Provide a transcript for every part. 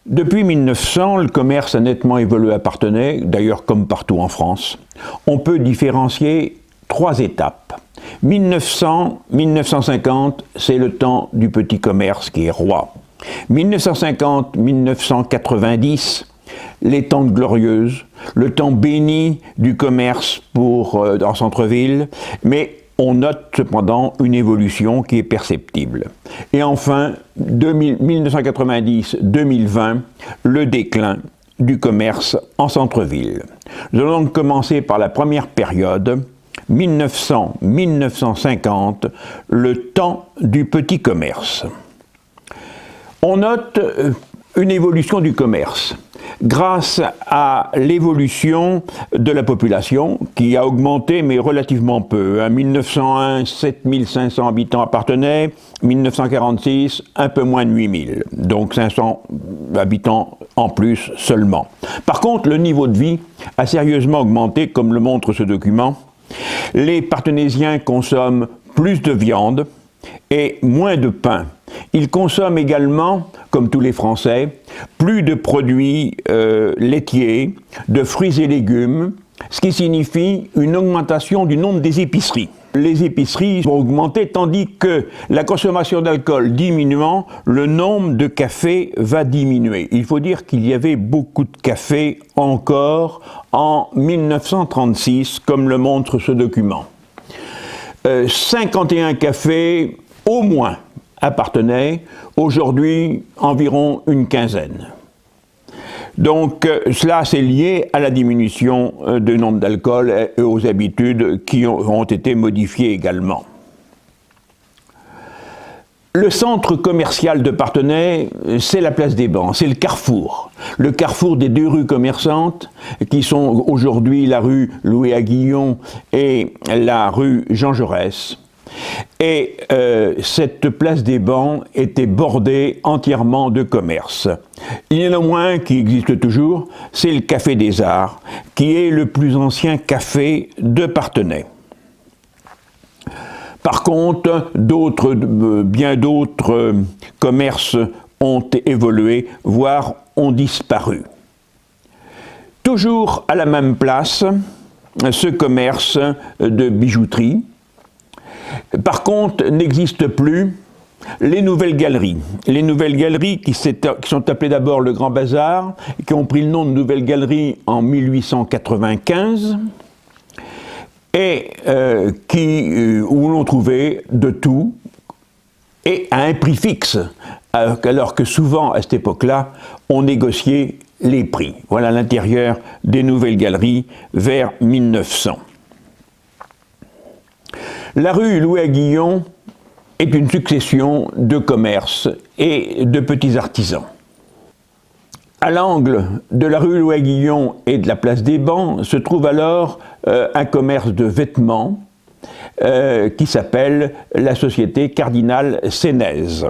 Depuis 1900, le commerce a nettement évolué à Parthenay, d'ailleurs comme partout en France. On peut différencier 3 étapes. 1900-1950, c'est le temps du petit commerce qui est roi. 1950-1990, les temps glorieuses, le temps béni du commerce en centre-ville, mais on note cependant une évolution qui est perceptible. Et enfin, 1990-2020, le déclin du commerce en centre-ville. Nous allons donc commencer par la première période, 1900-1950, le temps du petit commerce. On note une évolution du commerce grâce à l'évolution de la population qui a augmenté mais relativement peu. En 1901, 7500 habitants à Parthenay, 1946, un peu moins de 8000, donc 500 habitants en plus seulement. Par contre, le niveau de vie a sérieusement augmenté, comme le montre ce document. Les Parthenaysiens consomment plus de viande et moins de pain. Ils consomment également, comme tous les Français, plus de produits laitiers, de fruits et légumes, ce qui signifie une augmentation du nombre des épiceries. Les épiceries vont augmenter tandis que la consommation d'alcool diminuant, le nombre de cafés va diminuer. Il faut dire qu'il y avait beaucoup de cafés encore en 1936, comme le montre ce document. 51 cafés au moins à Parthenay, aujourd'hui environ une quinzaine. Donc cela c'est lié à la diminution du nombre d'alcool et aux habitudes qui ont été modifiées également. Le centre commercial de Parthenay, c'est la place des Bancs, c'est le carrefour des 2 rues commerçantes qui sont aujourd'hui la rue Louis-Aguillon et la rue Jean Jaurès. Et cette place des Bancs était bordée entièrement de commerce. Il y en a moins qui existe toujours, c'est le Café des Arts, qui est le plus ancien café de Parthenay. Par contre, bien d'autres commerces ont évolué, voire ont disparu. Toujours à la même place, ce commerce de bijouterie. Par contre, n'existent plus les nouvelles galeries. Les nouvelles galeries qui sont appelées d'abord le Grand Bazar, qui ont pris le nom de Nouvelles Galeries en 1895, et où l'on trouvait de tout, et à un prix fixe, alors que souvent, à cette époque-là, on négociait les prix. Voilà l'intérieur des Nouvelles Galeries vers 1900. La rue Louis-Aguillon est une succession de commerces et de petits artisans. À l'angle de la rue Louis-Aguillon et de la place des Bancs se trouve alors un commerce de vêtements qui s'appelle la Société Cardinal Sénèze.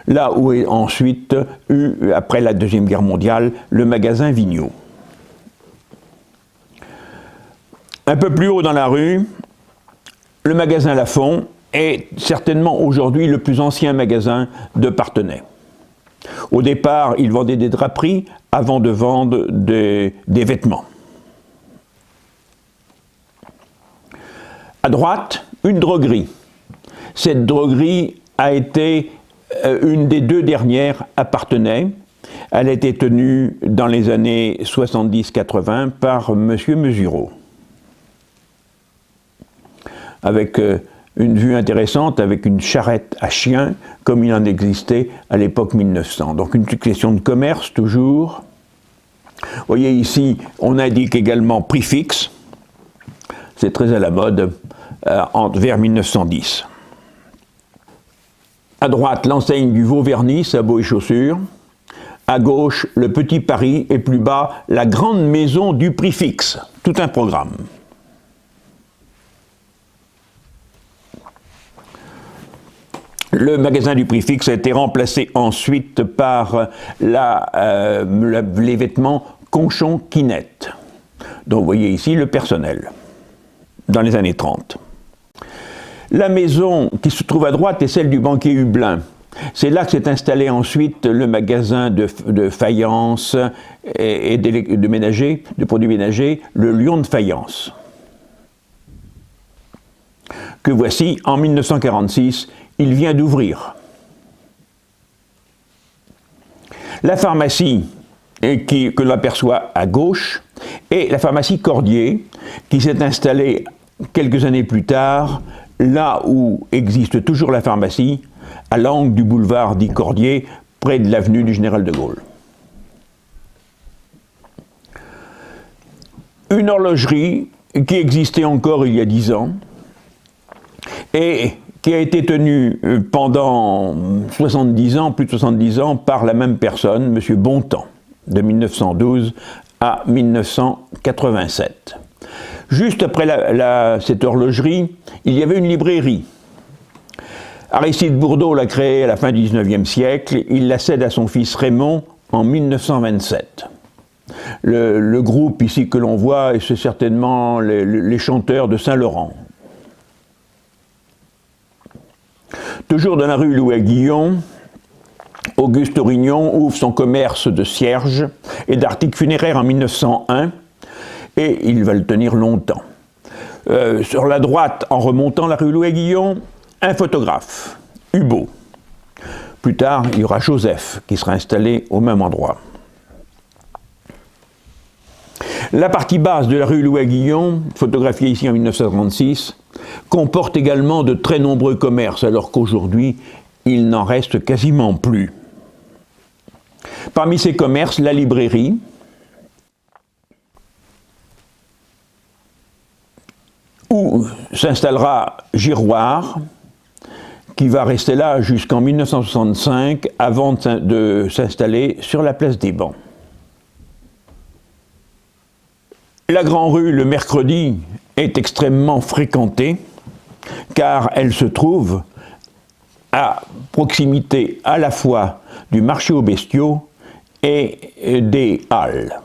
Là où est ensuite eu, après la Deuxième Guerre mondiale, le magasin Vigneault. Un peu plus haut dans la rue, le magasin Lafont est certainement aujourd'hui le plus ancien magasin de Parthenay. Au départ, il vendait des draperies avant de vendre des vêtements. À droite, une droguerie. Cette droguerie a été une des 2 dernières à Parthenay. Elle a été tenue dans les années 70-80 par M. Mesureau. Avec une vue intéressante, avec une charrette à chien, comme il en existait à l'époque 1900. Donc une succession de commerces, toujours. Vous voyez ici, on indique également prix fixe. C'est très à la mode, vers 1910. À droite, l'enseigne du Vauvernis, sabots et chaussures. À gauche, le Petit Paris, et plus bas, la grande maison du prix fixe. Tout un programme. Le magasin du prix fixe a été remplacé ensuite par les vêtements Conchon-Quinette. Donc vous voyez ici le personnel, dans les années 30. La maison qui se trouve à droite est celle du banquier Hublin. C'est là que s'est installé ensuite le magasin de faïence et de produits ménagers, le Lion de faïence, que voici en 1946, il vient d'ouvrir. La pharmacie que l'on aperçoit à gauche est la pharmacie Cordier, qui s'est installée quelques années plus tard, là où existe toujours la pharmacie, à l'angle du boulevard dit Cordier, près de l'avenue du Général de Gaulle. Une horlogerie qui existait encore il y a 10 ans et qui a été tenue pendant 70 ans, plus de 70 ans, par la même personne, M. Bontemps, de 1912 à 1987. Juste après cette horlogerie, il y avait une librairie. Aristide Bourdeau l'a créée à la fin du XIXe siècle, il la cède à son fils Raymond en 1927. Le groupe ici que l'on voit, c'est certainement les chanteurs de Saint-Laurent. Toujours dans la rue Louis-Guillon, Auguste Aurignon ouvre son commerce de cierges et d'articles funéraires en 1901, et il va le tenir longtemps. Sur la droite, en remontant la rue Louis-Guillon, un photographe, Hubaut. Plus tard, il y aura Joseph qui sera installé au même endroit. La partie basse de la rue Louis-Guillon, photographiée ici en 1936, comporte également de très nombreux commerces, alors qu'aujourd'hui, il n'en reste quasiment plus. Parmi ces commerces, la librairie, où s'installera Giroir, qui va rester là jusqu'en 1965, avant de s'installer sur la place des Bancs. La Grand Rue, le mercredi, est extrêmement fréquentée, car elle se trouve à proximité à la fois du marché aux bestiaux et des halles.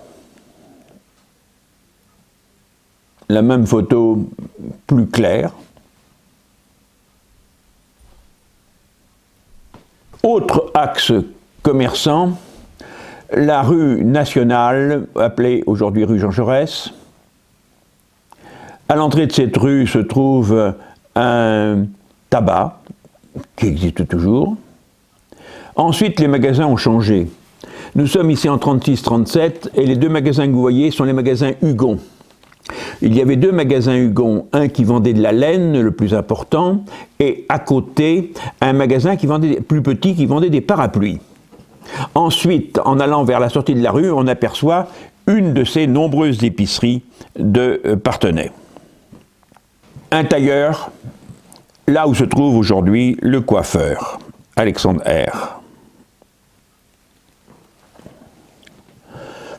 La même photo plus claire. Autre axe commerçant, la rue Nationale, appelée aujourd'hui rue Jean Jaurès. À l'entrée de cette rue se trouve un tabac, qui existe toujours. Ensuite, les magasins ont changé. Nous sommes ici en 36-37 et les deux magasins que vous voyez sont les magasins Hugon. Il y avait deux magasins Hugon, un qui vendait de la laine, le plus important, et à côté, un magasin plus petit qui vendait des parapluies. Ensuite, en allant vers la sortie de la rue, on aperçoit une de ces nombreuses épiceries de Parthenay. Un tailleur, là où se trouve aujourd'hui le coiffeur, Alexandre R.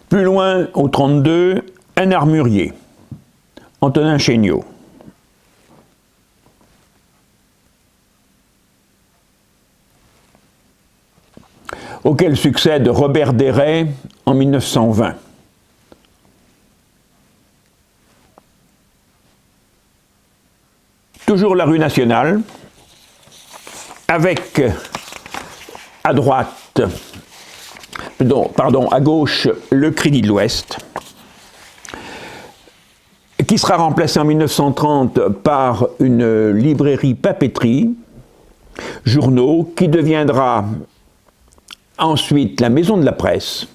Plus loin, au 32, un armurier, Antonin Chéniaud. Auquel succède Robert Desrets en 1920. Toujours la rue Nationale, avec à droite, à gauche, le Crédit de l'Ouest, qui sera remplacé en 1930 par une librairie papeterie, journaux, qui deviendra ensuite la Maison de la Presse.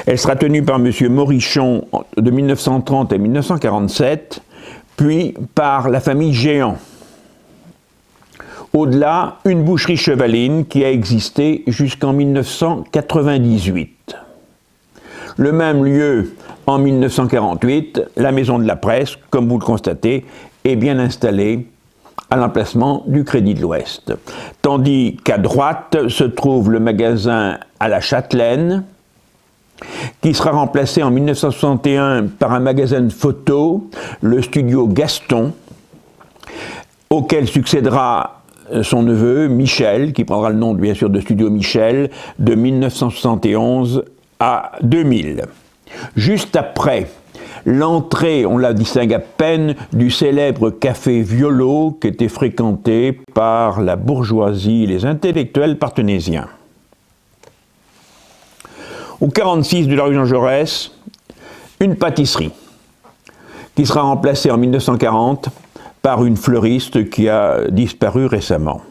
Elle sera tenue par M. Morichon de 1930 à 1947, puis par la famille Géant. Au-delà, une boucherie chevaline qui a existé jusqu'en 1998. Le même lieu, en 1948, la Maison de la Presse, comme vous le constatez, est bien installée à l'emplacement du Crédit de l'Ouest. Tandis qu'à droite se trouve le magasin à la Châtelaine, qui sera remplacé en 1961 par un magasin de photos, le studio Gaston, auquel succédera son neveu Michel, qui prendra le nom bien sûr de studio Michel, de 1971 à 2000. Juste après L'entrée, on la distingue à peine, du célèbre café Violo qui était fréquenté par la bourgeoisie et les intellectuels partenaisiens. Au 46 de la rue Jean Jaurès, une pâtisserie qui sera remplacée en 1940 par une fleuriste qui a disparu récemment.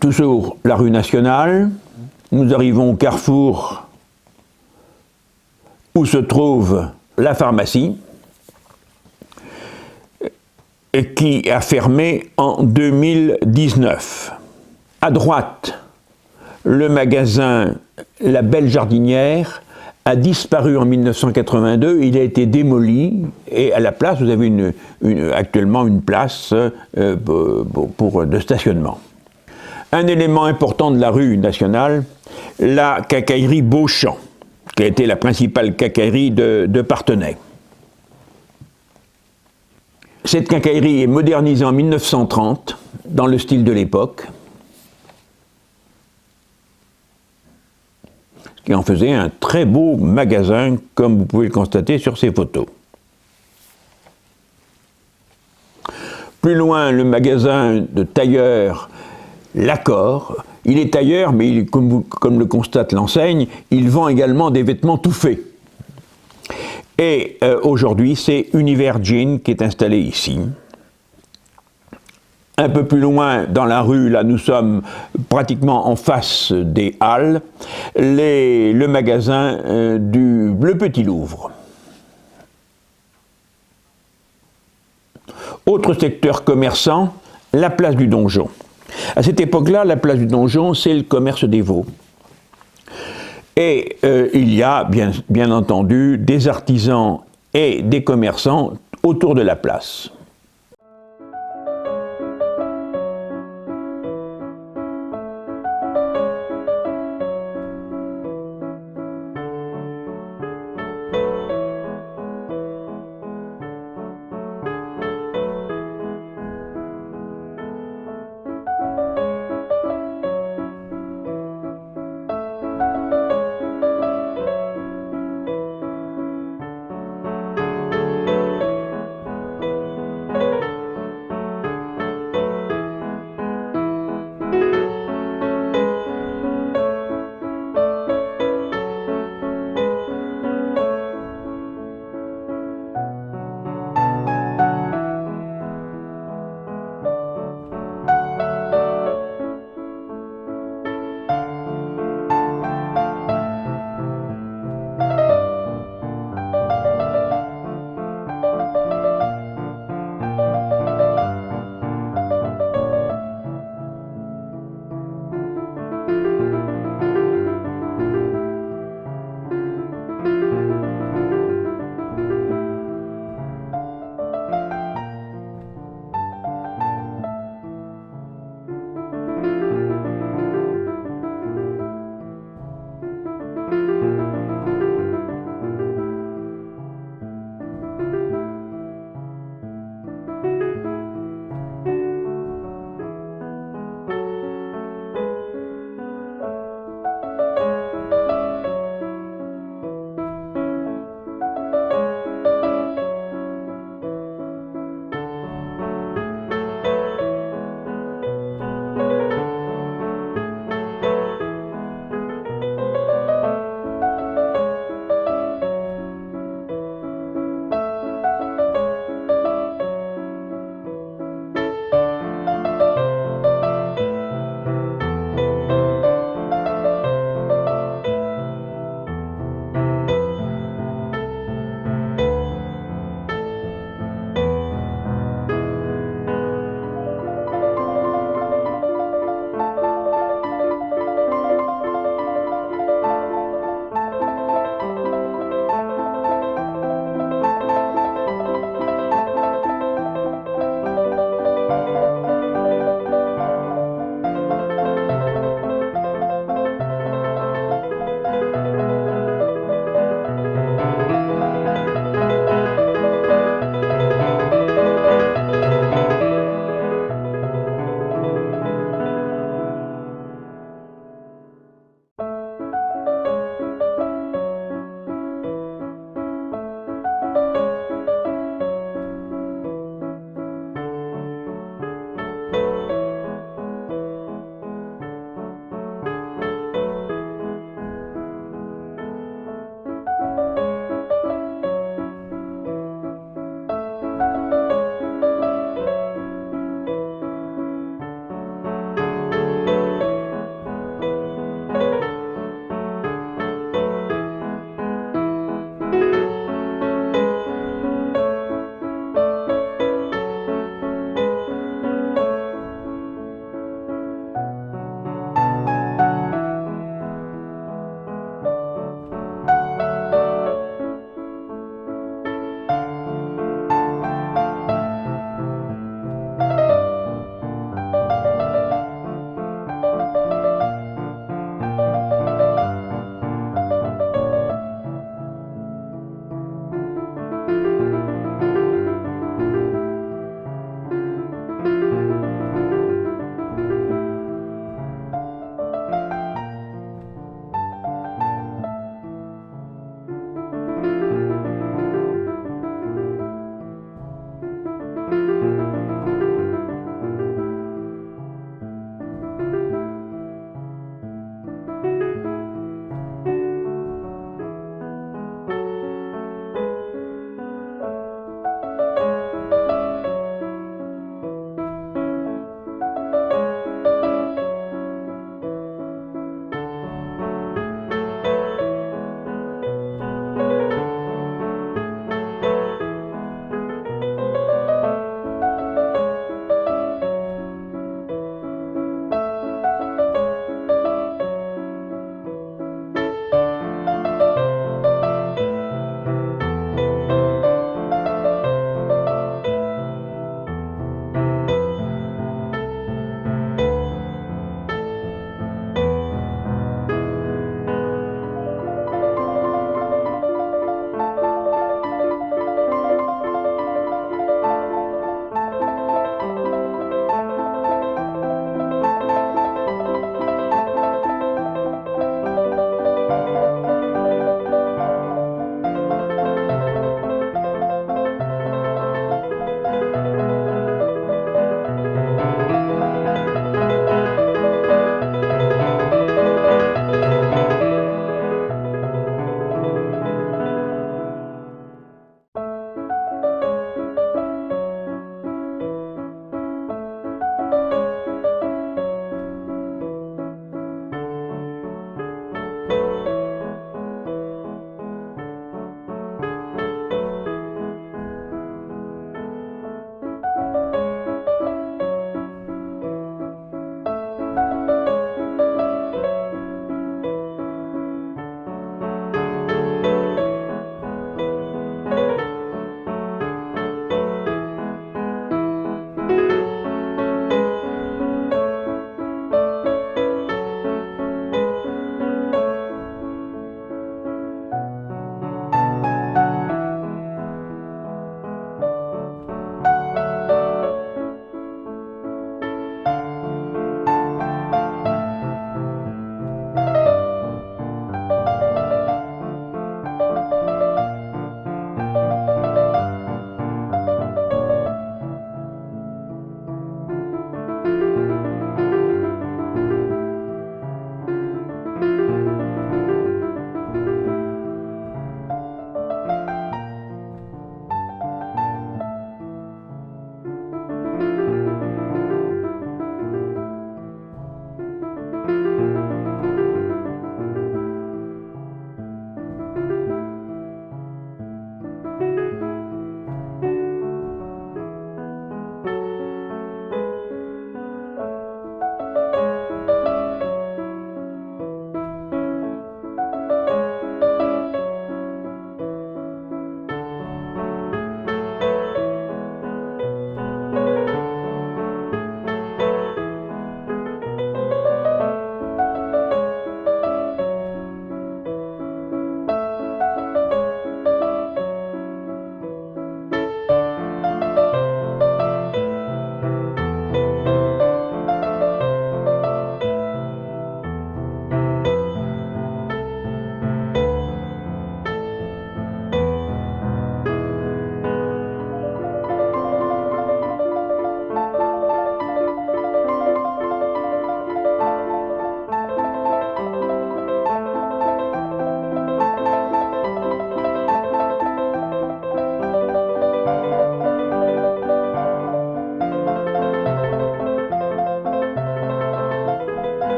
Toujours la rue Nationale, nous arrivons au carrefour où se trouve la pharmacie et qui a fermé en 2019. À droite, le magasin La Belle Jardinière a disparu en 1982, il a été démoli et à la place vous avez actuellement une place de stationnement. Un élément important de la rue Nationale, la quincaillerie Beauchamp, qui a été la principale quincaillerie de Parthenay. Cette quincaillerie est modernisée en 1930, dans le style de l'époque, ce qui en faisait un très beau magasin, comme vous pouvez le constater sur ces photos. Plus loin, le magasin de tailleur L'Accord. Il est tailleur, mais comme le constate l'enseigne, il vend également des vêtements tout faits. Et aujourd'hui, c'est Univers Jean qui est installé ici. Un peu plus loin dans la rue, là nous sommes pratiquement en face des Halles, le magasin Le Petit Louvre. Autre secteur commerçant, la place du Donjon. À cette époque-là, la place du Donjon, c'est le commerce des veaux. Et il y a bien entendu des artisans et des commerçants autour de la place.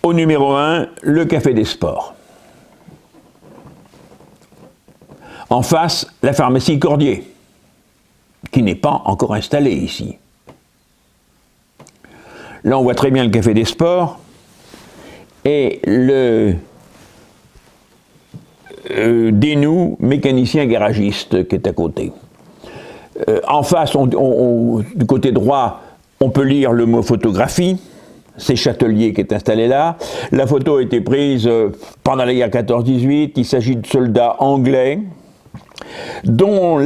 au numéro 1, le Café des Sports. En face, la pharmacie Cordier, qui n'est pas encore installée ici. Là, on voit très bien le Café des Sports et le Desnoux, mécanicien garagiste, qui est à côté. En face, du côté droit, on peut lire le mot photographie. C'est Châtelier qui est installé là. La photo a été prise pendant la guerre 14-18. Il s'agit de soldats anglais dont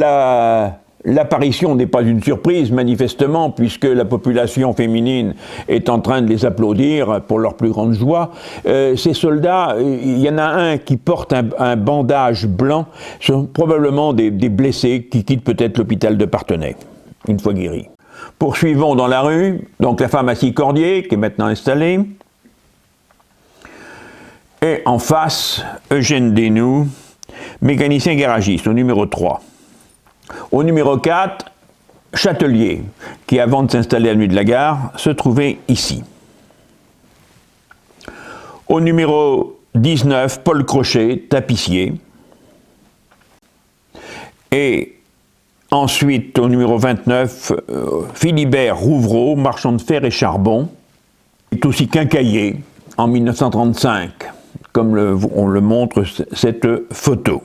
l'apparition n'est pas une surprise, manifestement, puisque la population féminine est en train de les applaudir pour leur plus grande joie. Ces soldats, il y en a un qui porte un bandage blanc, sont probablement des blessés qui quittent peut-être l'hôpital de Parthenay, une fois guéris. Poursuivons dans la rue, donc la pharmacie Cordier, qui est maintenant installée. Et en face, Eugène Desnoux, mécanicien garagiste, au numéro 3. Au numéro 4, Châtelier, qui avant de s'installer à Nuit de la Gare, se trouvait ici. Au numéro 19, Paul Crochet, tapissier. Et ensuite, au numéro 29, Philibert Rouvreau, marchand de fer et charbon, est aussi quincaillier en 1935, comme on le montre cette photo.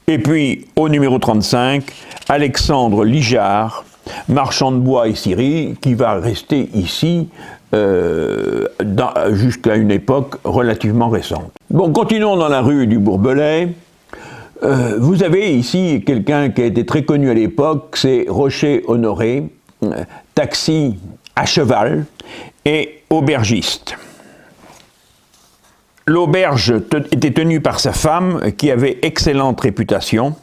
Et puis, au numéro 35, Alexandre Lijard, marchand de bois et scierie, qui va rester ici jusqu'à une époque relativement récente. Bon, continuons dans la rue du Bourbelay. Vous avez ici quelqu'un qui a été très connu à l'époque, c'est Rocher Honoré, taxi à cheval et aubergiste. L'auberge était tenue par sa femme, qui avait excellente réputation,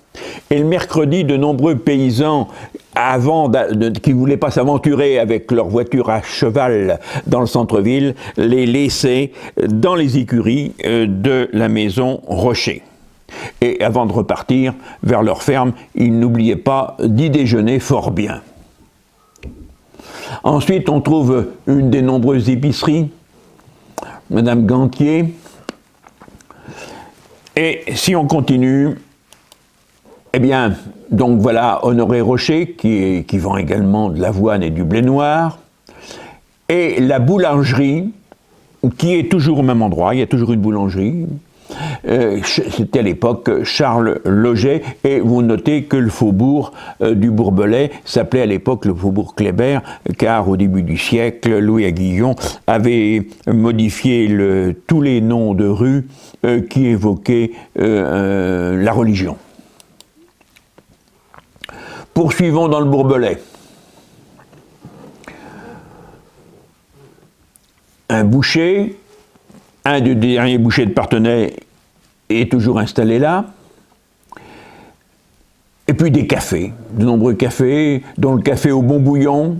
et le mercredi, de nombreux paysans, qui ne voulaient pas s'aventurer avec leur voiture à cheval dans le centre-ville, les laissaient dans les écuries de la maison Rocher. Et avant de repartir vers leur ferme, ils n'oubliaient pas d'y déjeuner fort bien. Ensuite, on trouve une des nombreuses épiceries, Madame Gantier. Et si on continue, eh bien, donc voilà Honoré Rocher, qui vend également de l'avoine et du blé noir, et la boulangerie, qui est toujours au même endroit, il y a toujours une boulangerie. C'était à l'époque Charles Loget, et vous notez que le faubourg du Bourbelay s'appelait à l'époque le faubourg Kléber, car au début du siècle, Louis Aguillon avait modifié tous les noms de rues qui évoquaient la religion. Poursuivons dans le Bourbelay. Un boucher, un des derniers bouchers de Parthenay, est toujours installé là. Et puis des cafés, de nombreux cafés, dont le café au Bon Bouillon.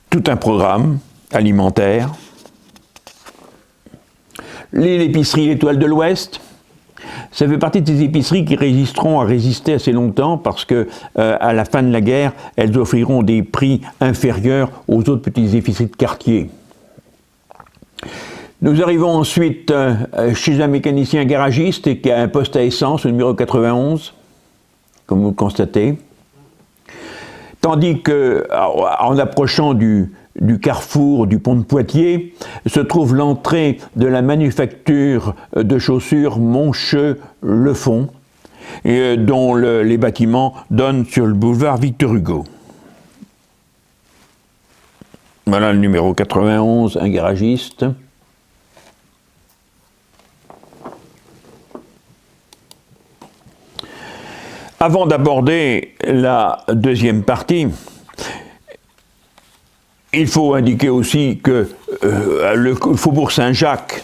Tout un programme alimentaire. L'épicerie Étoile de l'Ouest, ça fait partie de ces épiceries qui résisteront à résister assez longtemps parce que à la fin de la guerre, elles offriront des prix inférieurs aux autres petites épiceries de quartier. Nous arrivons ensuite chez un mécanicien garagiste qui a un poste à essence, au numéro 91, comme vous le constatez. Tandis qu'en approchant du carrefour du pont de Poitiers, se trouve l'entrée de la manufacture de chaussures Moncheux-Lefond, dont les bâtiments donnent sur le boulevard Victor Hugo. Voilà le numéro 91, un garagiste. Avant d'aborder la deuxième partie, il faut indiquer aussi que le Faubourg Saint-Jacques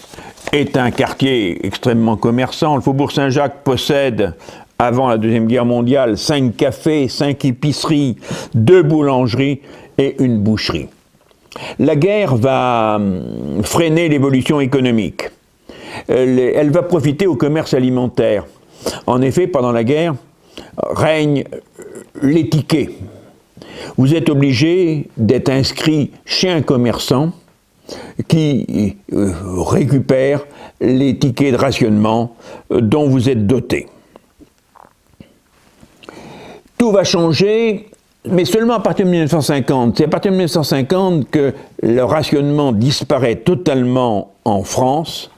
est un quartier extrêmement commerçant. Le Faubourg Saint-Jacques possède, avant la Deuxième Guerre mondiale, 5 cafés, 5 épiceries, 2 boulangeries et une boucherie. La guerre va freiner l'évolution économique. Elle va profiter au commerce alimentaire. En effet, pendant la guerre, règne les tickets. vous êtes obligé d'être inscrit chez un commerçant qui récupère les tickets de rationnement dont vous êtes doté. Tout va changer, mais seulement à partir de 1950. C'est à partir de 1950 que le rationnement disparaît totalement en France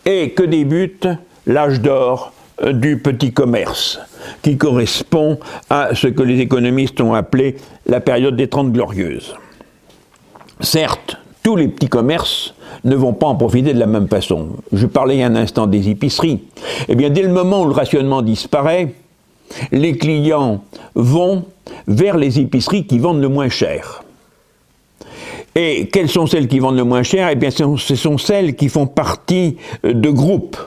et que débute l'âge d'or du petit commerce, qui correspond à ce que les économistes ont appelé la période des Trente Glorieuses. Certes, tous les petits commerces ne vont pas en profiter de la même façon. Je parlais il y a un instant des épiceries. Eh bien, dès le moment où le rationnement disparaît, les clients vont vers les épiceries qui vendent le moins cher. Et quelles sont celles qui vendent le moins cher? Eh bien, ce sont celles qui font partie de groupes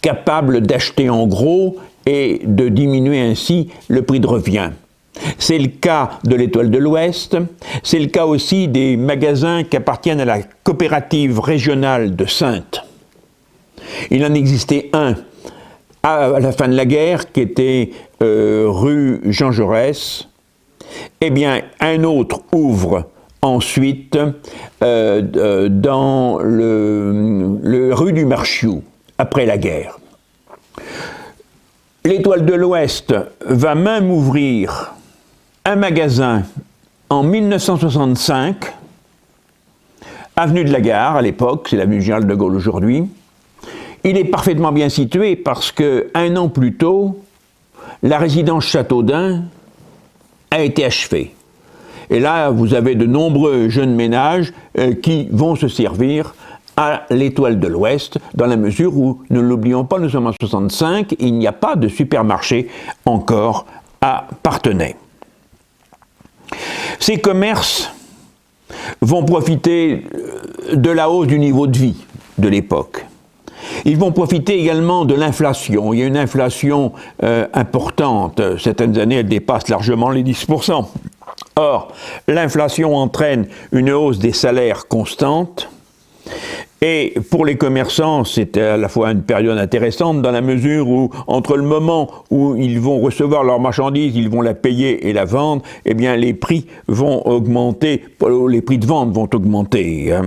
capables d'acheter en gros et de diminuer ainsi le prix de revient. C'est le cas de l'Étoile de l'Ouest, c'est le cas aussi des magasins qui appartiennent à la coopérative régionale de Saintes. Il en existait un à la fin de la guerre qui était rue Jean Jaurès. Eh bien, un autre ouvre ensuite dans le rue du Marchiou, après la guerre. L'Étoile de l'Ouest va même ouvrir un magasin en 1965, avenue de la Gare à l'époque, c'est l'avenue Général de Gaulle aujourd'hui. Il est parfaitement bien situé parce que 1 an plus tôt, la résidence Châteaudun a été achevée. Et là, vous avez de nombreux jeunes ménages qui vont se servir à l'Étoile de l'Ouest, dans la mesure où, ne l'oublions pas, nous sommes en 65, il n'y a pas de supermarché encore à Parthenay. Ces commerces vont profiter de la hausse du niveau de vie de l'époque. Ils vont profiter également de l'inflation. Il y a une inflation importante. Certaines années, elle dépasse largement les 10%. Or, l'inflation entraîne une hausse des salaires constante. Et pour les commerçants, c'est à la fois une période intéressante dans la mesure où, entre le moment où ils vont recevoir leur marchandise, ils vont la payer et la vendre, eh bien les prix vont augmenter, les prix de vente vont augmenter.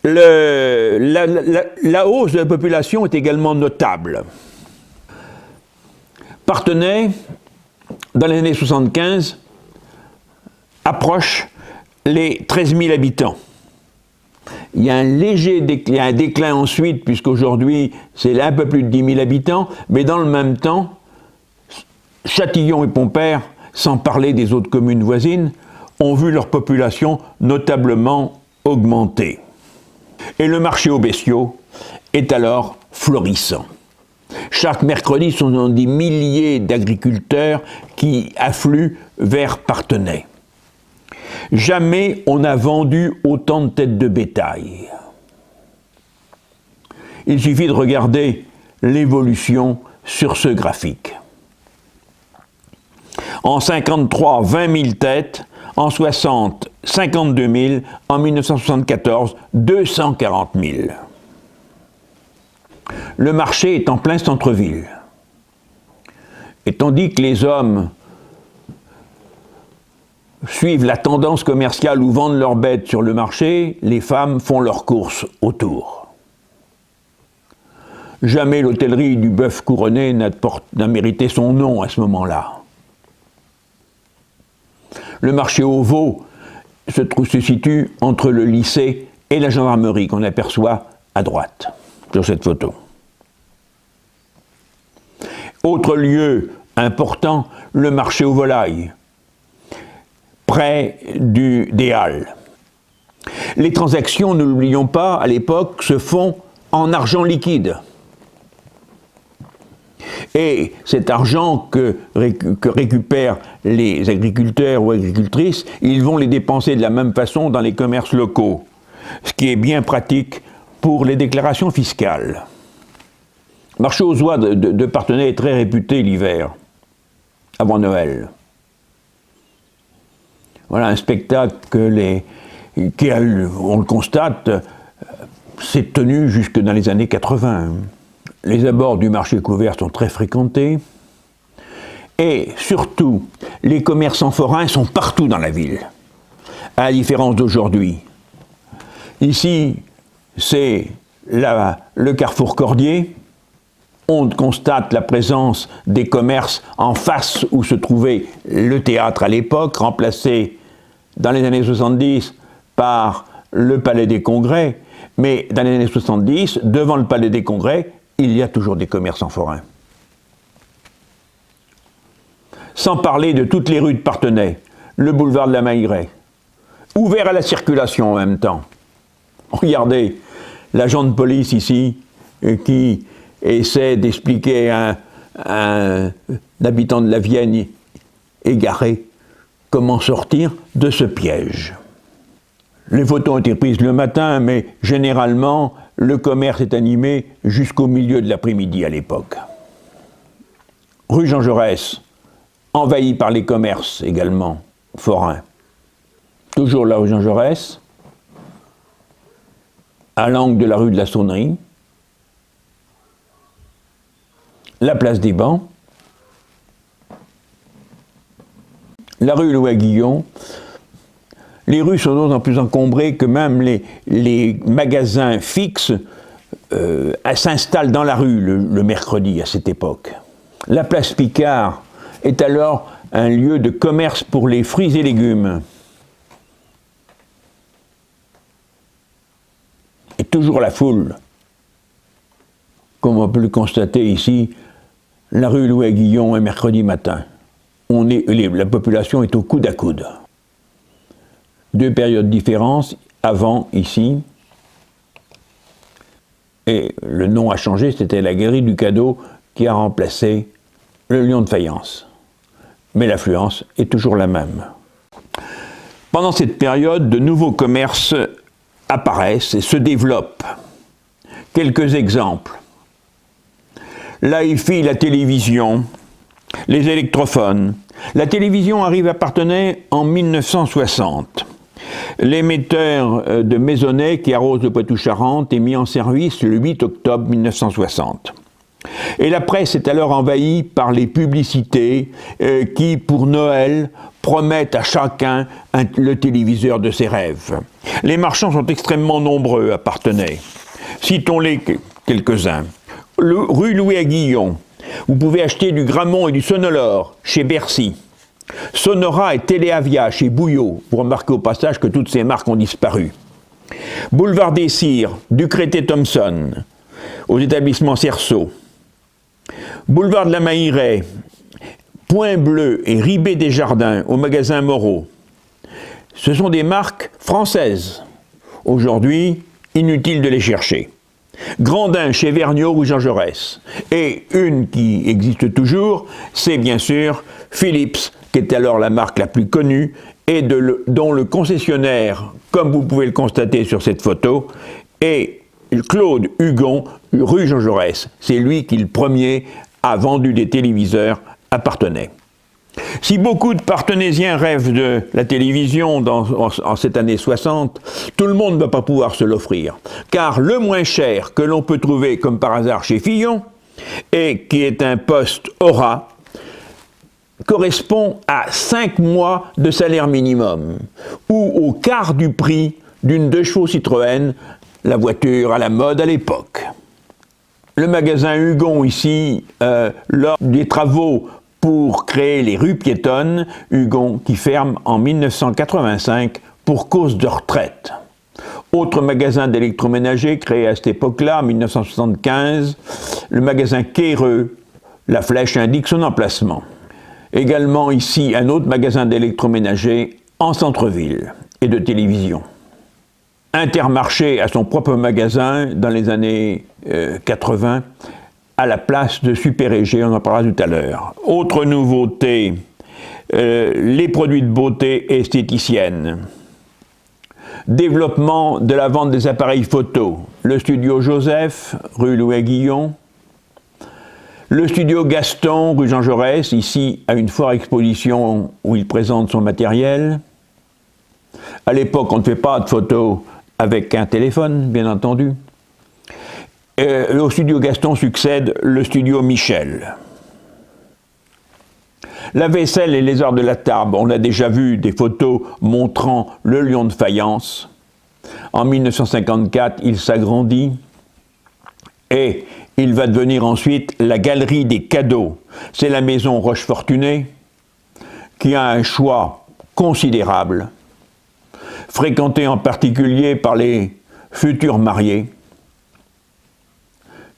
La hausse de la population est également notable. Parthenay, dans les années 75, approche les 13 000 habitants. Il y a un léger déclin ensuite, puisqu'aujourd'hui, c'est un peu plus de 10 000 habitants, mais dans le même temps, Châtillon et Pompère, sans parler des autres communes voisines, ont vu leur population notablement augmenter. Et le marché aux bestiaux est alors florissant. Chaque mercredi, ce sont des milliers d'agriculteurs qui affluent vers Parthenay. Jamais on n'a vendu autant de têtes de bétail. Il suffit de regarder l'évolution sur ce graphique. En 53, 20 000 têtes, en 60, 52 000, en 1974, 240 000. Le marché est en plein centre-ville. Et tandis que les hommes suivent la tendance commerciale ou vendent leurs bêtes sur le marché, les femmes font leurs courses autour. Jamais l'hôtellerie du Bœuf Couronné n'a mérité son nom à ce moment-là. Le marché aux veaux se situe entre le lycée et la gendarmerie qu'on aperçoit à droite sur cette photo. Autre lieu important, le marché aux volailles, près des Halles. Les transactions, ne l'oublions pas, à l'époque, se font en argent liquide. Et cet argent que récupèrent les agriculteurs ou agricultrices, ils vont les dépenser de la même façon dans les commerces locaux, ce qui est bien pratique pour les déclarations fiscales. Le marché aux oies de Parthenay est très réputé l'hiver, avant Noël. Voilà un spectacle qui, on le constate, s'est tenu jusque dans les années 80. Les abords du marché couvert sont très fréquentés Et surtout, les commerçants forains sont partout dans la ville, à la différence d'aujourd'hui. Ici, c'est le carrefour Cordier. On constate la présence des commerces en face où se trouvait le théâtre à l'époque, remplacé dans les années 70 par le Palais des Congrès. Mais dans les années 70, devant le Palais des Congrès, il y a toujours des commerçants forains. Sans parler de toutes les rues de Parthenay, le boulevard de la Mailleraie, ouvert à la circulation en même temps. Regardez, l'agent de police ici, qui essaie d'expliquer à un habitant de la Vienne égaré comment sortir de ce piège. Les photos ont été prises le matin, mais généralement, le commerce est animé jusqu'au milieu de l'après-midi à l'époque. Rue Jean Jaurès, envahie par les commerces également, forains. Toujours la rue Jean Jaurès, à l'angle de la rue de la Saunerie, la place des Bancs, la rue Louis-Guillon. Les rues sont d'autant plus encombrées que même les magasins fixes s'installent dans la rue le mercredi à cette époque. La place Picard est alors un lieu de commerce pour les fruits et légumes. Et toujours la foule. Comme on peut le constater ici, la rue Louis-Guillon est mercredi matin. La population est au coude à coude. Deux périodes différentes, avant, ici, et le nom a changé, c'était la Galerie du Cadeau qui a remplacé le Lion de Faïence. Mais l'affluence est toujours la même. Pendant cette période, de nouveaux commerces apparaissent et se développent. Quelques exemples. La hi-fi, la télévision, les électrophones. La télévision arrive à Parthenay en 1960. L'émetteur de Maisonnay, qui arrose le Poitou-Charentes, est mis en service le 8 octobre 1960. Et la presse est alors envahie par les publicités qui, pour Noël, promettent à chacun le téléviseur de ses rêves. Les marchands sont extrêmement nombreux à Parthenay. Citons-les quelques-uns. Rue Louis-Guillon, vous pouvez acheter du Grammont et du Sonolore chez Bercy. Sonora et Téléavia chez Bouillot. Vous remarquez au passage que toutes ces marques ont disparu. Boulevard des Cires, Ducretet-Thompson, aux établissements Cerceau. Boulevard de la Mailleraie, Point Bleu et Ribet des Jardins, au magasin Moreau. Ce sont des marques françaises. Aujourd'hui, inutile de les chercher. Grandin chez Vergniaud, rue Jean Jaurès. Et une qui existe toujours, c'est bien sûr Philips, qui est alors la marque la plus connue et dont le concessionnaire, comme vous pouvez le constater sur cette photo, est Claude Hugon, rue Jean Jaurès. C'est lui qui, le premier, a vendu des téléviseurs à Parthenay. Si beaucoup de Parthenaisiens rêvent de la télévision en cette année 60, tout le monde ne va pas pouvoir se l'offrir. Car le moins cher que l'on peut trouver, comme par hasard chez Fillon, et qui est un poste Aura, correspond à 5 mois de salaire minimum, ou au quart du prix d'une 2 chevaux Citroën, la voiture à la mode à l'époque. Le magasin Hugon ici, lors des travaux pour créer les rues piétonnes, Hugon qui ferme en 1985 pour cause de retraite. Autre magasin d'électroménager créé à cette époque-là, en 1975, le magasin Quéreux. La flèche indique son emplacement. Également ici un autre magasin d'électroménager en centre-ville et de télévision. Intermarché a son propre magasin dans les années 80 à la place de Super Égé, on en parlera tout à l'heure. Autre nouveauté, les produits de beauté esthéticienne. Développement de la vente des appareils photo. Le studio Joseph, rue Louis-Guillon. Le studio Gaston, rue Jean Jaurès, ici à une foire exposition où il présente son matériel. À l'époque, on ne fait pas de photos avec un téléphone, bien entendu. Au studio Gaston succède le studio Michel. La vaisselle et les arts de la table, on a déjà vu des photos montrant le lion de faïence. En 1954, il s'agrandit et il va devenir ensuite la galerie des cadeaux. C'est la maison Rochefortuné qui a un choix considérable, fréquenté en particulier par les futurs mariés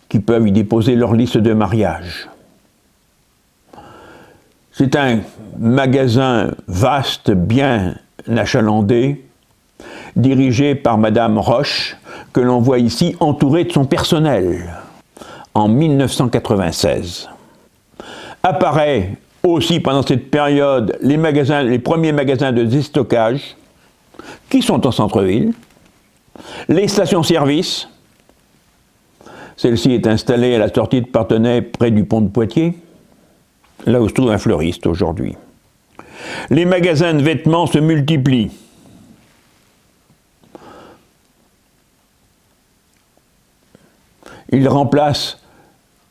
qui peuvent y déposer leur liste de mariage. C'est un magasin vaste, bien achalandé, dirigé par Madame Roche, que l'on voit ici entourée de son personnel, en 1996. Apparaît aussi pendant cette période les premiers magasins de déstockage, qui sont en centre-ville, les stations-service. Celle-ci est installée à la sortie de Parthenay, près du pont de Poitiers, là où se trouve un fleuriste aujourd'hui. Les magasins de vêtements se multiplient. Ils remplacent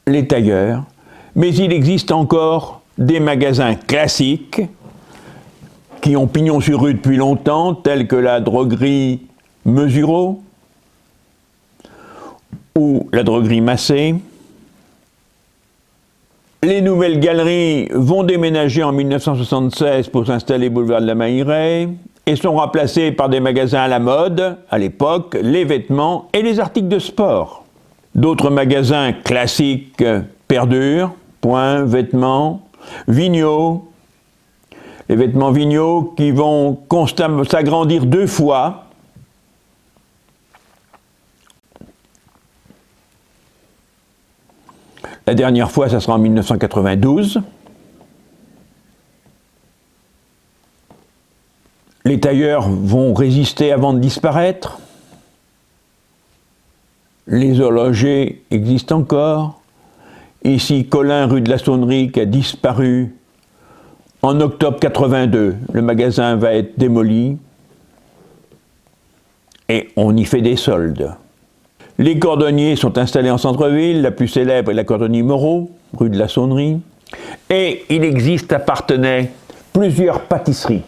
les tailleurs, mais il existe encore des magasins classiques qui ont pignon sur rue depuis longtemps, tels que la droguerie Mesureau ou la droguerie Massé. Les nouvelles galeries vont déménager en 1976 pour s'installer boulevard de la Mailleraie et sont remplacées par des magasins à la mode, à l'époque, les vêtements et les articles de sport. D'autres magasins classiques perdurent, Point, vêtements, Vigneault, les vêtements Vigneault qui vont constamment s'agrandir 2 fois. La dernière fois, ça sera en 1992. Les tailleurs vont résister avant de disparaître. Les horlogers existent encore. Ici, Colin, rue de la Saunerie, qui a disparu en octobre 82. Le magasin va être démoli et on y fait des soldes. Les cordonniers sont installés en centre-ville, la plus célèbre est la cordonnier Moreau, rue de la Saunerie. Et il existe à Parthenay plusieurs pâtisseries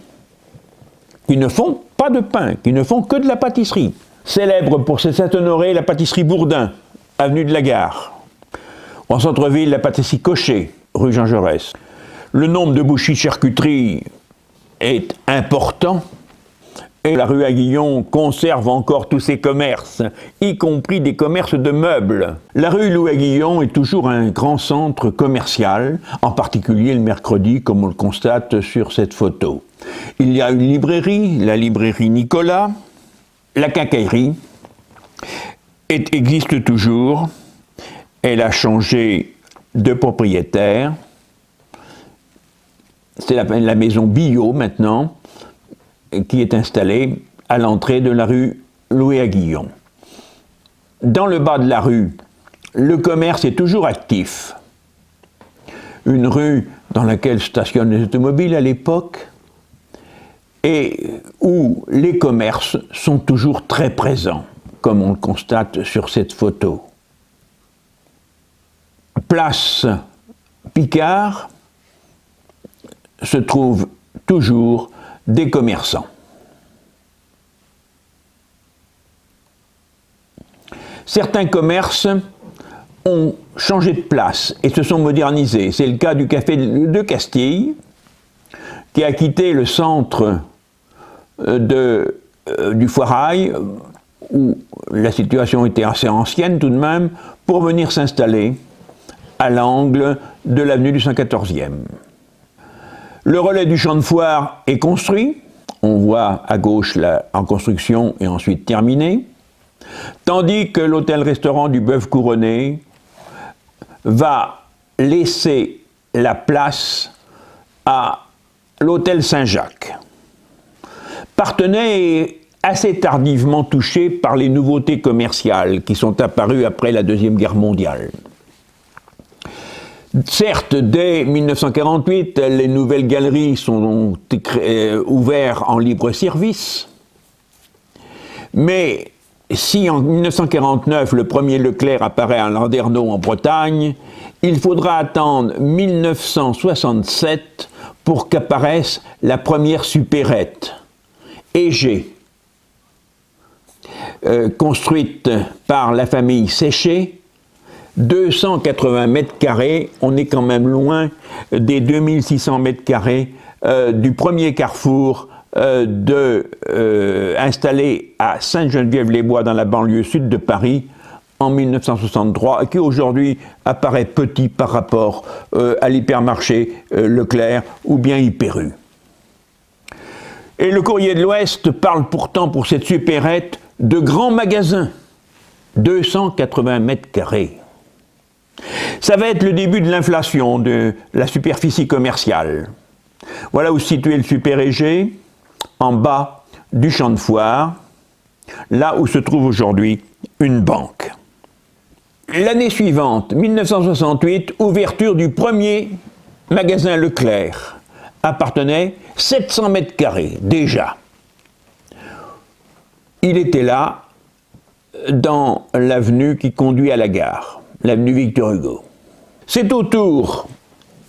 qui ne font pas de pain, qui ne font que de la pâtisserie. Célèbre pour ses Saint-Honoré, la pâtisserie Bourdin, avenue de la Gare. En centre-ville, la pâtisserie Cochet, rue Jean Jaurès. Le nombre de boucheries de charcuterie est important et la rue Aguillon conserve encore tous ses commerces, y compris des commerces de meubles. La rue Louis Aguillon est toujours un grand centre commercial, en particulier le mercredi, comme on le constate sur cette photo. Il y a une librairie, la librairie Nicolas. La quincaillerie existe toujours. Elle a changé de propriétaire. C'est la maison Billot maintenant, qui est installée à l'entrée de la rue Louis Aguillon. Dans le bas de la rue, le commerce est toujours actif. Une rue dans laquelle stationnent les automobiles à l'époque et où les commerces sont toujours très présents, comme on le constate sur cette photo. Place Picard se trouvent toujours des commerçants. Certains commerces ont changé de place et se sont modernisés. C'est le cas du café de Castille, qui a quitté le centre du Foirail, où la situation était assez ancienne tout de même, pour venir s'installer à l'angle de l'avenue du 114e. Le relais du champ de foire est construit, on voit à gauche en construction et ensuite terminé, tandis que l'hôtel-restaurant du Bœuf Couronné va laisser la place à l'hôtel Saint-Jacques. Parthenay est assez tardivement touché par les nouveautés commerciales qui sont apparues après la Deuxième Guerre mondiale. Certes, dès 1948, les nouvelles galeries sont ouvertes en libre service, mais si en 1949 le premier Leclerc apparaît à Landerneau en Bretagne, il faudra attendre 1967 pour qu'apparaisse la première supérette, Égée, construite par la famille Séché, 280 mètres carrés, on est quand même loin des 2600 mètres carrés du premier carrefour installé à Sainte-Geneviève-les-Bois dans la banlieue sud de Paris en 1963 et qui aujourd'hui apparaît petit par rapport à l'hypermarché Leclerc ou bien Hyper U. Et le Courrier de l'Ouest parle pourtant pour cette supérette de grands magasins, 280 mètres carrés. Ça va être le début de l'inflation de la superficie commerciale. Voilà où se situait le Super Égée, en bas du champ de foire, là où se trouve aujourd'hui une banque. L'année suivante, 1968, ouverture du premier magasin Leclerc, appartenait 700 mètres carrés déjà. Il était là, dans l'avenue qui conduit à la gare, l'avenue Victor Hugo. C'est au tour,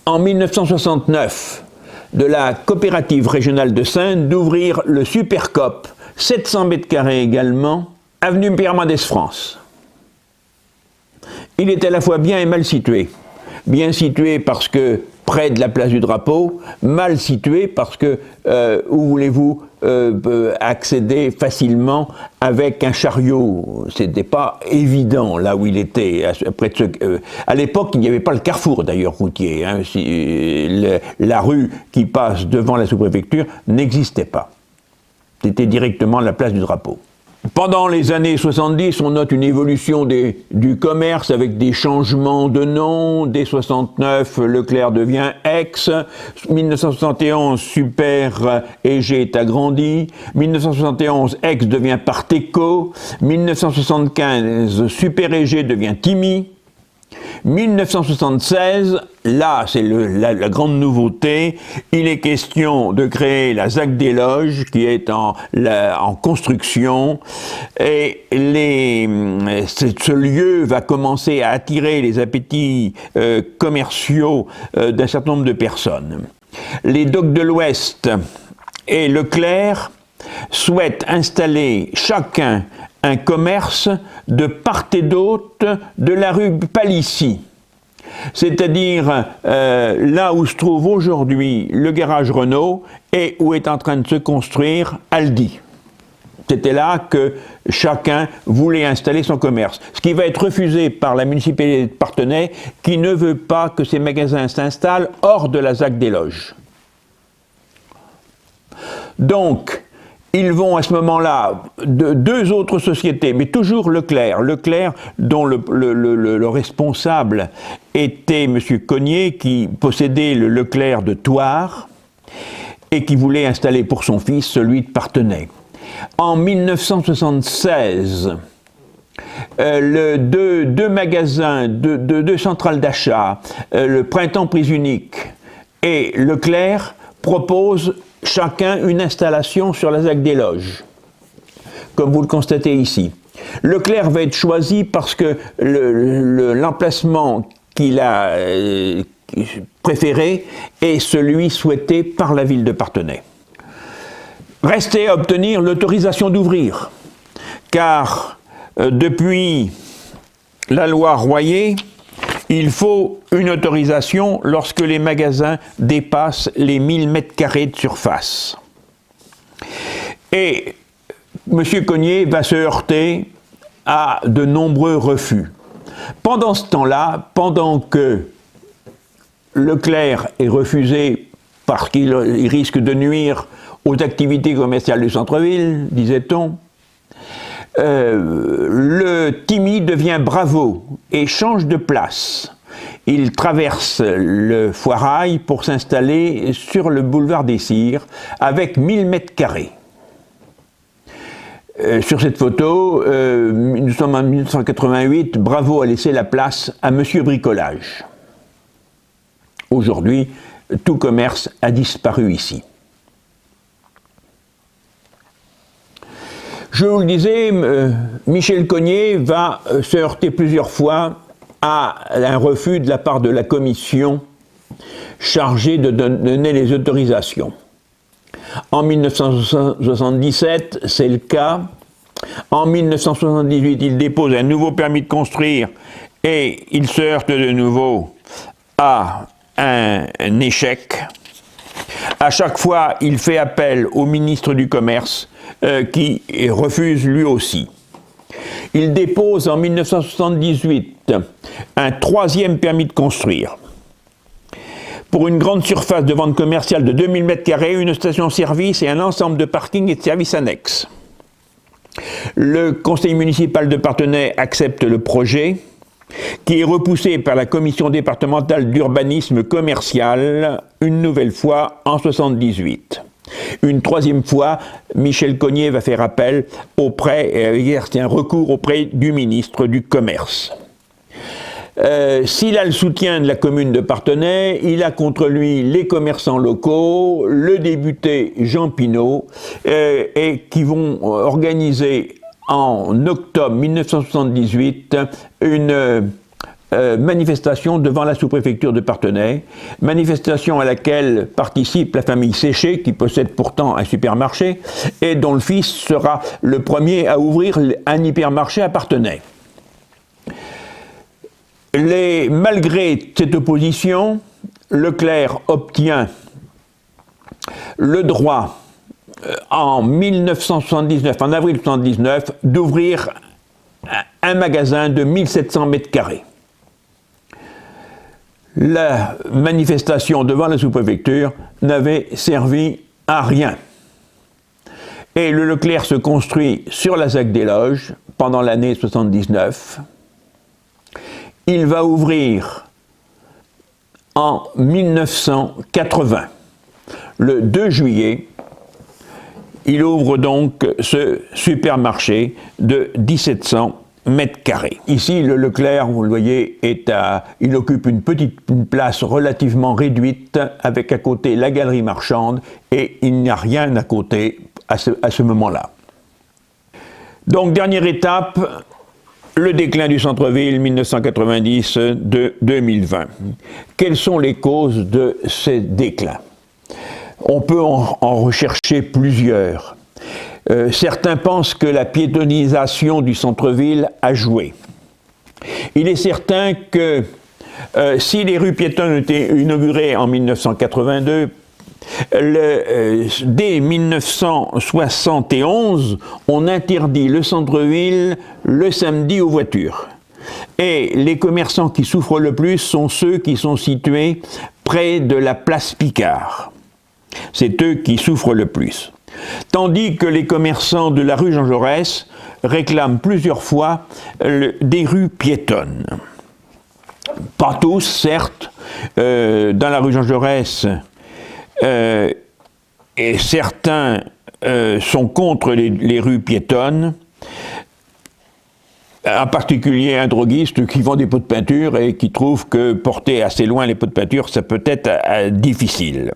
en 1969, de la coopérative régionale de Saintes d'ouvrir le Supercop, 700 mètres carrés également, avenue Pierre Mendès France. Il est à la fois bien et mal situé. Bien situé parce que près de la place du Drapeau, mal situé parce que, où voulez-vous accéder facilement avec un chariot? C'était pas évident là où il était. À l'époque, il n'y avait pas le carrefour d'ailleurs routier. Hein, la rue qui passe devant la sous-préfecture n'existait pas. C'était directement la place du Drapeau. Pendant les années 70, on note une évolution du commerce avec des changements de nom. Dès 69, Leclerc devient Ex. 1971, Super Égée est agrandi. 1971, Ex devient Parteco. 1975, Super Égée devient Timi. 1976, là c'est la grande nouveauté, il est question de créer la ZAC des Loges qui est en construction et ce lieu va commencer à attirer les appétits commerciaux d'un certain nombre de personnes. Les Docks de l'Ouest et Leclerc souhaitent installer chacun un commerce de part et d'autre de la rue Palissy, c'est-à-dire là où se trouve aujourd'hui le garage Renault et où est en train de se construire Aldi. C'était là que chacun voulait installer son commerce, ce qui va être refusé par la municipalité de Parthenay qui ne veut pas que ces magasins s'installent hors de la ZAC des Loges. Donc, ils vont à ce moment-là de deux autres sociétés, mais toujours Leclerc, dont le responsable était M. Cognier, qui possédait le Leclerc de Thouars et qui voulait installer pour son fils celui de Parthenay. En 1976, deux magasins, deux centrales d'achat, le Printemps Prix Unique et Leclerc proposent chacun une installation sur la ZAC des Loges, comme vous le constatez ici. Leclerc va être choisi parce que l'emplacement qu'il a préféré est celui souhaité par la ville de Parthenay. Restait à obtenir l'autorisation d'ouvrir, car depuis la loi Royer, il faut une autorisation lorsque les magasins dépassent les 1000 mètres carrés de surface. Et M. Cognier va se heurter à de nombreux refus. Pendant ce temps-là, pendant que Leclerc est refusé parce qu'il risque de nuire aux activités commerciales du centre-ville, disait-on, le Timi devient Bravo et change de place. Il traverse le Foirail pour s'installer sur le boulevard des Cires avec 1000 mètres carrés. Sur cette photo, nous sommes en 1988, Bravo a laissé la place à Monsieur Bricolage. Aujourd'hui, tout commerce a disparu ici. Je vous le disais, Michel Cognier va se heurter plusieurs fois à un refus de la part de la commission chargée de donner les autorisations. En 1977, c'est le cas. En 1978, il dépose un nouveau permis de construire et il se heurte de nouveau à un échec. À chaque fois, il fait appel au ministre du Commerce qui refuse lui aussi. Il dépose en 1978 un troisième permis de construire. Pour une grande surface de vente commerciale de 2000 m², une station-service et un ensemble de parkings et de services annexes. Le conseil municipal de Parthenay accepte le projet, qui est repoussé par la commission départementale d'urbanisme commercial une nouvelle fois en 1978. Une troisième fois, Michel Cogniet va faire appel un recours auprès du ministre du Commerce. S'il a le soutien de la commune de Parthenay, il a contre lui les commerçants locaux, le député Jean Pinault, et qui vont organiser en octobre 1978 une manifestation devant la sous-préfecture de Parthenay, manifestation à laquelle participe la famille Séché, qui possède pourtant un supermarché, et dont le fils sera le premier à ouvrir un hypermarché à Parthenay. Malgré cette opposition, Leclerc obtient le droit en 1979, en avril 1979, d'ouvrir un magasin de 1700 m². La manifestation devant la sous-préfecture n'avait servi à rien. Et le Leclerc se construit sur la ZAC des Loges pendant l'année 79. Il va ouvrir en 1980. Le 2 juillet, il ouvre donc ce supermarché de 1700 m². Ici, le Leclerc, vous le voyez, il occupe une place relativement réduite, avec à côté la galerie marchande, et il n'y a rien à côté à ce moment-là. Donc, dernière étape, le déclin du centre-ville 1990-2020. Quelles sont les causes de ces déclins? On peut en rechercher plusieurs. Certains pensent que la piétonisation du centre-ville a joué. Il est certain que si les rues piétonnes ont été inaugurées en 1982, dès 1971, on interdit le centre-ville le samedi aux voitures. Et les commerçants qui souffrent le plus sont ceux qui sont situés près de la place Picard. C'est eux qui souffrent le plus. Tandis que les commerçants de la rue Jean Jaurès réclament plusieurs fois des rues piétonnes. Pas tous, certes. Dans la rue Jean Jaurès, et certains sont contre les rues piétonnes, en particulier un droguiste qui vend des pots de peinture et qui trouve que porter assez loin les pots de peinture, ça peut être difficile.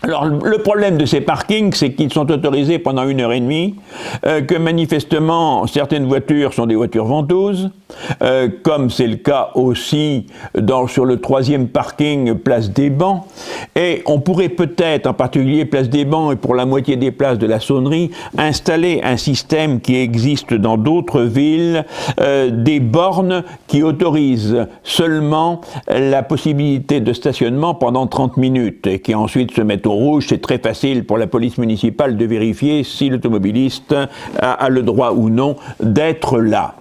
Alors, le problème de ces parkings, c'est qu'ils sont autorisés pendant 1h30, que manifestement, certaines voitures sont des voitures ventouses, comme c'est le cas aussi sur le 3e parking, place des Bancs, et on pourrait peut-être, en particulier place des Bancs et pour la moitié des places de la Saunerie, installer un système qui existe dans d'autres villes, des bornes qui autorisent seulement la possibilité de stationnement pendant 30 minutes, et qui ensuite se mettent au rouge. C'est très facile pour la police municipale de vérifier si l'automobiliste a le droit ou non d'être là.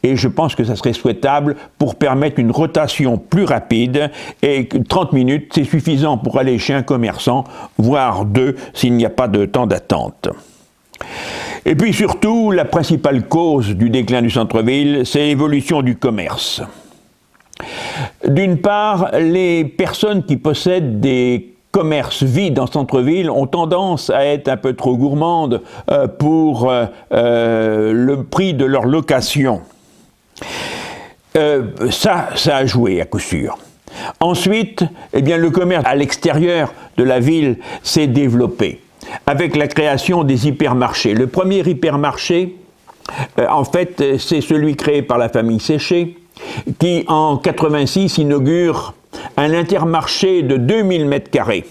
Et je pense que ça serait souhaitable pour permettre une rotation plus rapide, et 30 minutes, c'est suffisant pour aller chez un commerçant, voire 2 s'il n'y a pas de temps d'attente. Et puis surtout, la principale cause du déclin du centre-ville, c'est l'évolution du commerce. D'une part, les personnes qui possèdent des commerces vides en centre-ville ont tendance à être un peu trop gourmandes pour le prix de leur location. Ça a joué à coup sûr. Ensuite, eh bien, le commerce à l'extérieur de la ville s'est développé avec la création des hypermarchés. Le premier hypermarché, en fait, c'est celui créé par la famille Séché, qui en 86 inaugure un intermarché de 2000 m²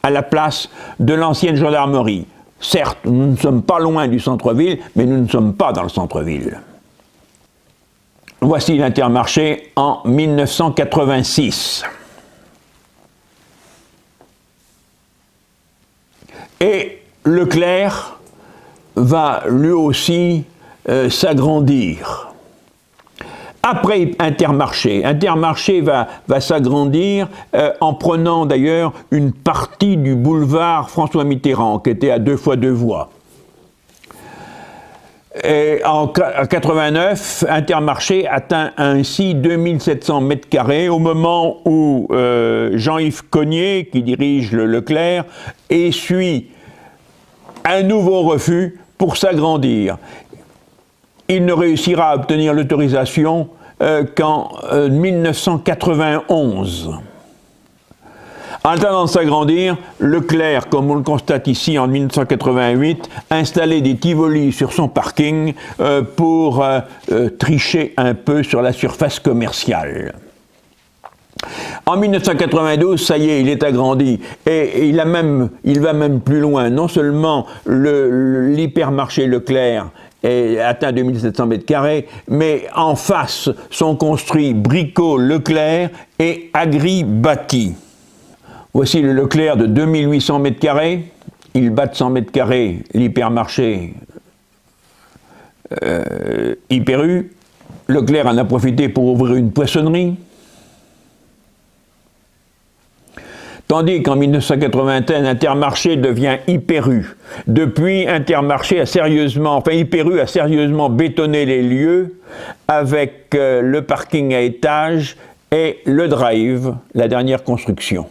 à la place de l'ancienne gendarmerie. Certes, nous ne sommes pas loin du centre-ville, mais nous ne sommes pas dans le centre-ville. Voici l'Intermarché en 1986. Et Leclerc va lui aussi s'agrandir. Après Intermarché va s'agrandir en prenant d'ailleurs une partie du boulevard François Mitterrand, qui était à 2 fois 2 voies. Et en 89, Intermarché atteint ainsi 2700 m² au moment où Jean-Yves Cogniet, qui dirige le Leclerc, essuie un nouveau refus pour s'agrandir. Il ne réussira à obtenir l'autorisation qu'en 1991. En attendant de s'agrandir, Leclerc, comme on le constate ici en 1988, a installé des Tivoli sur son parking pour tricher un peu sur la surface commerciale. En 1992, ça y est, il est agrandi, et il va même plus loin. Non seulement l'hypermarché Leclerc atteint 2700 m², mais en face sont construits Brico Leclerc et Agri Bâti. Voici le Leclerc de 2800 m², il bat de 100 m² l'hypermarché Hyper U. Leclerc en a profité pour ouvrir une poissonnerie. Tandis qu'en 1981, Intermarché devient Hyper U. Depuis, Intermarché a sérieusement bétonné les lieux avec le parking à étage et le drive, la dernière construction.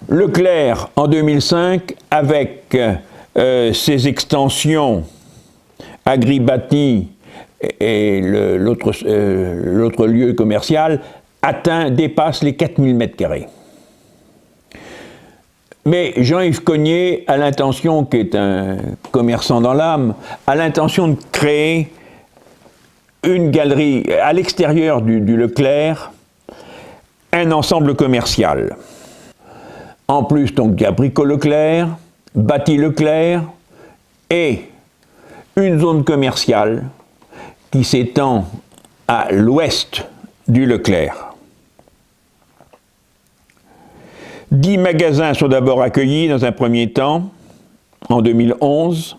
Leclerc, en 2005, avec ses extensions Agri-Bâti et l'autre lieu commercial, dépasse les 4000 m². Mais Jean-Yves Cogniet a l'intention, qui est un commerçant dans l'âme, a l'intention de créer une galerie à l'extérieur du Leclerc, un ensemble commercial. En plus, donc, il y a Brico Leclerc, Bâti Leclerc et une zone commerciale qui s'étend à l'ouest du Leclerc. 10 magasins sont d'abord accueillis dans un premier temps, en 2011.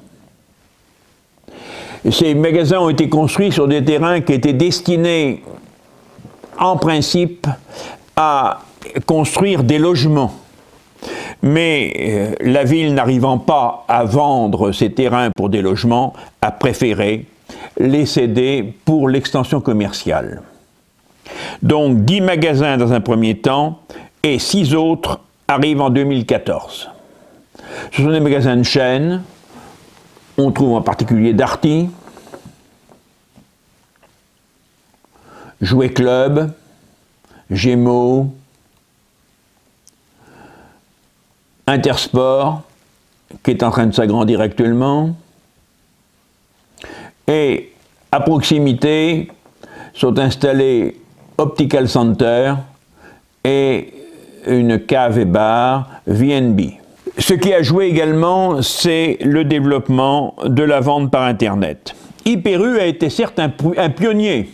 Ces magasins ont été construits sur des terrains qui étaient destinés, en principe, à construire des logements. Mais la ville, n'arrivant pas à vendre ces terrains pour des logements, a préféré les céder pour l'extension commerciale. Donc 10 magasins dans un premier temps, et 6 autres arrivent en 2014. Ce sont des magasins de chaîne. On trouve en particulier Darty, Jouet Club, Gémeaux, Intersport, qui est en train de s'agrandir actuellement, et à proximité sont installés Optical Center et une cave et bar VNB. Ce qui a joué également, c'est le développement de la vente par Internet. Hyper-U a été certes un pionnier.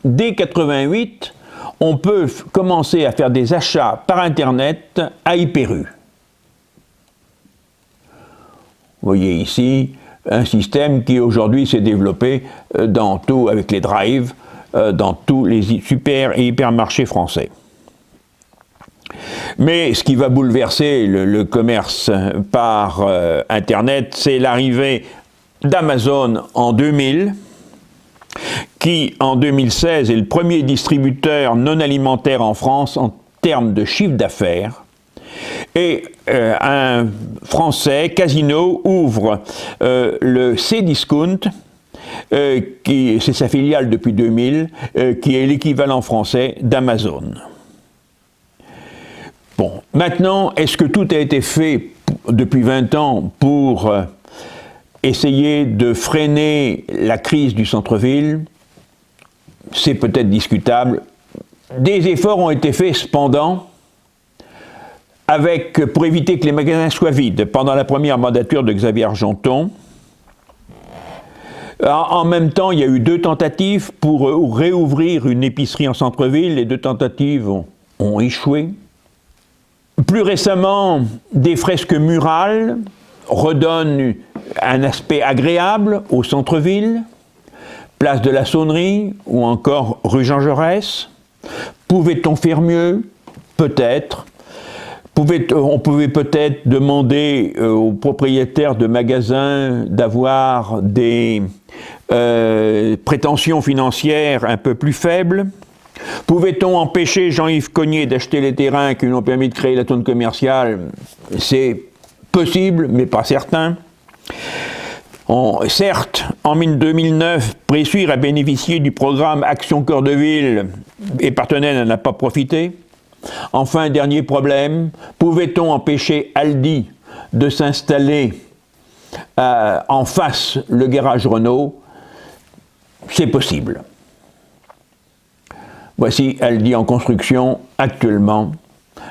Dès 88, on peut commencer à faire des achats par Internet à Hyper-U. Vous voyez ici un système qui aujourd'hui s'est développé dans tout, avec les drives, dans tous les super et hypermarchés français. Mais ce qui va bouleverser le commerce par Internet, c'est l'arrivée d'Amazon en 2000, qui en 2016 est le premier distributeur non alimentaire en France en termes de chiffre d'affaires. Et un Français, Casino, ouvre le Cdiscount, c'est sa filiale depuis 2000, qui est l'équivalent français d'Amazon. Bon, maintenant, est-ce que tout a été fait depuis 20 ans pour essayer de freiner la crise du centre-ville? C'est peut-être discutable. Des efforts ont été faits cependant, pour éviter que les magasins soient vides pendant la première mandature de Xavier Argenton. En même temps, il y a eu 2 tentatives pour réouvrir une épicerie en centre-ville. Les 2 tentatives ont échoué. Plus récemment, des fresques murales redonnent un aspect agréable au centre-ville, place de la Saunerie ou encore rue Jean Jaurès. Pouvait-on faire mieux? Peut-être. On pouvait peut-être demander aux propriétaires de magasins d'avoir des prétentions financières un peu plus faibles. Pouvait-on empêcher Jean-Yves Cognier d'acheter les terrains qui lui ont permis de créer la zone commerciale? C'est possible, mais pas certain. Certes, en 2009, Bressuire a bénéficié du programme Action Cœur de Ville et Partenaire n'en a pas profité. Enfin, dernier problème, pouvait-on empêcher Aldi de s'installer en face le garage Renault? C'est possible. Voici Aldi en construction actuellement,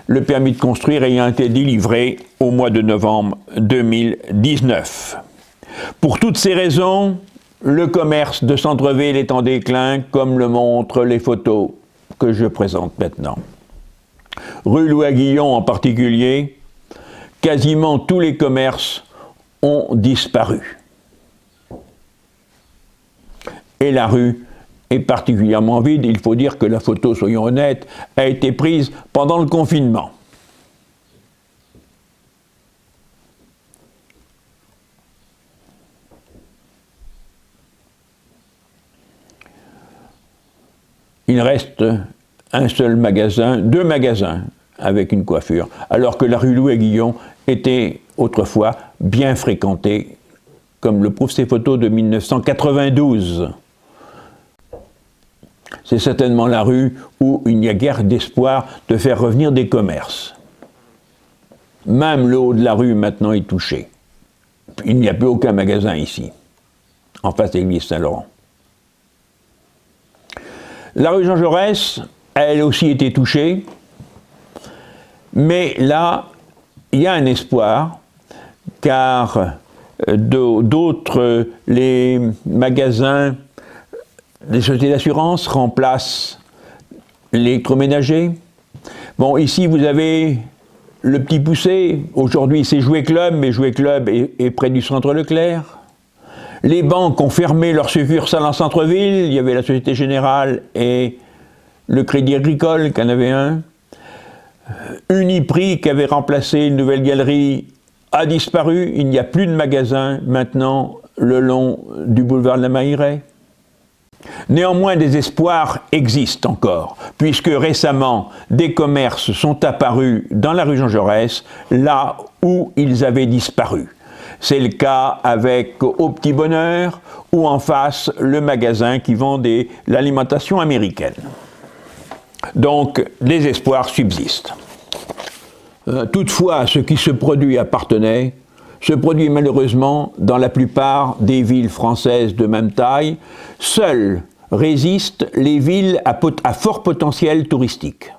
le permis de construire ayant été délivré au mois de novembre 2019. Pour toutes ces raisons, le commerce de centre-ville est en déclin, comme le montrent les photos que je présente maintenant. Rue Louis-Aguillon en particulier, quasiment tous les commerces ont disparu. Et la rue est particulièrement vide. Il faut dire que la photo, soyons honnêtes, a été prise pendant le confinement. Il reste un seul magasin, 2 magasins avec une coiffure, alors que la rue Louis-Aguillon était autrefois bien fréquentée, comme le prouvent ces photos de 1992. C'est certainement la rue où il n'y a guère d'espoir de faire revenir des commerces. Même le haut de la rue maintenant est touché. Il n'y a plus aucun magasin ici, en face de l'église Saint-Laurent. La rue Jean Jaurès a elle aussi été touchée, mais là, il y a un espoir, car d'autres, les magasins des sociétés d'assurance remplacent l'électroménager. Bon, ici vous avez le Petit Poucet, aujourd'hui c'est Jouet Club, mais Jouet Club est près du centre Leclerc. Les banques ont fermé leur succursale en centre-ville, il y avait la Société Générale et le Crédit Agricole qui en avait un. Uniprix qui avait remplacé une nouvelle galerie a disparu, il n'y a plus de magasins maintenant le long du boulevard de la Mailleraie. Néanmoins, des espoirs existent encore, puisque récemment, des commerces sont apparus dans la rue Jean Jaurès, là où ils avaient disparu. C'est le cas avec Au Petit Bonheur, ou en face, le magasin qui vend l'alimentation américaine. Donc, les espoirs subsistent. Toutefois, ce qui se produit à Parthenay se produit malheureusement dans la plupart des villes françaises de même taille. Seules résistent les villes à fort potentiel touristique.